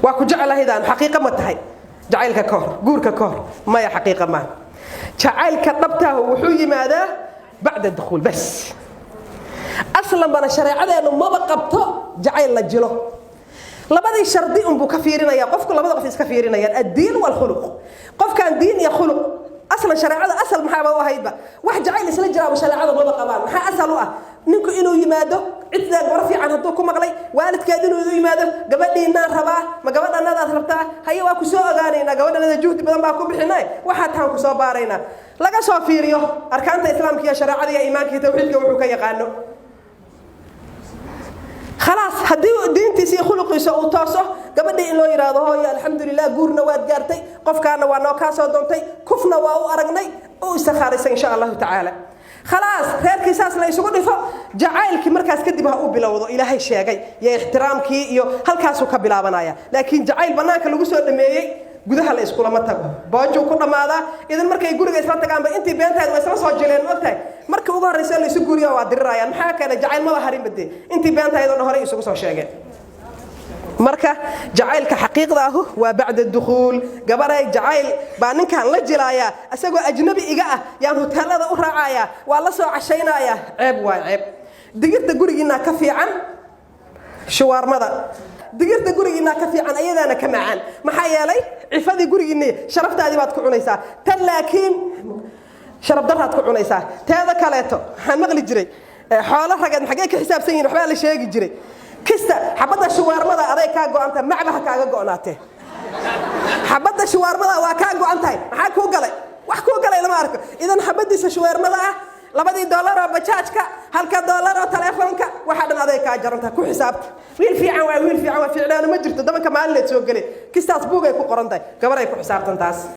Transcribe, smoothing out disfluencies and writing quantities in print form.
واكو جعل هيدان حقيقة ما تهي جعلك كهر جورك كهر ما هي حقيقة ما جعلك ربته وحوي ماذا بعد الدخول بس أصلا بنا شريعة إنه ما بقبته جعل لجله لبدي شردي أم بكفيرنا يا قف كل لبدي قفيس كفيرنا يا الدين والخلق قف كان دين يا خلق أصلا شريعة أصل محابة وهيبة واحد جعل يسلج جرا وشريعة ما بقبان محا أصله نinku inuu yimaado cidda warfi aan hadoo ku maqlay waalidkeed inuu yimaado gabadhiina rabaa ma gabadhanada rabtaa haye waa ku soo ogaanayna gabadhanada juhdi badan baa ku bixinay waxa taan ku soo baarayna laga soo fiiriyo arkaanta islaamka iyo shariicada iyo iimaanka iyo tawxiidka wuxuu ka yaqaano خلاص هدي دينتي سي خلقيسه او توسو gabadhii in loo yiraahdo hooyo alxamdulillah guurna waad gaartay qofkaana waa noo ka soo doontay kufna waa u aragnay oo istakhaaraysan insha Allah ta'ala خلاص reerkii saas la isugu dhifo jacaylki markaas kadib ha u bilowdo ilaahay sheegay ya ixtiraamkii iyo halkaas uu ka bilaabanaya laakiin jacayl banaanka lagu soo dhameeyay gudaha la isku lama tago boojo ku dhamaada idan markay guriga isla tagaan ba intii beentaad way isla soo jileen waqtay marka ugu horeysa la isu guriyo waa dirirayaan maxaa kale jacayl ma harin badee intii beentaad oo hore isugu soo sheegeen marka jacaylka xaqiiqda ah waa bacda dukhul gabaray jacayl baa ninkan la jilaaya asagoo ajnabi iga ah yaan hoteelada u raacaya waa la soo cashaynaya ceeb waa ceeb digirta gurigiina ka fiican shawarmada digirta gurigiina ka fiican ayadana ka macaan maxaa yeelay cifadii gurigiina sharaftaadii baad ku cunaysaa tan laakiin sharaf daraad ku cunaysaa teeda kaleeto waxaan maqli jiray xoolo ragad maxay ka xisaabsan yihiin waxba la sheegi jiray kista xabada shawarmada aday ka go'anta macbaha kaaga go'naatay xabada shawarmada waa ka go'antahay maxaa ku galay wax ku galay lama arko idan xabadiisa shawarmada ah $2 oo bajaajka $1 oo telefoonka waxa dhan aday ka jaranta ku xisaabta wiil fiican waa ficlaan ma jirto dabanka maalin la soo galay kistaas buugay ku qorantahay gabar ay ku xisaabtan taas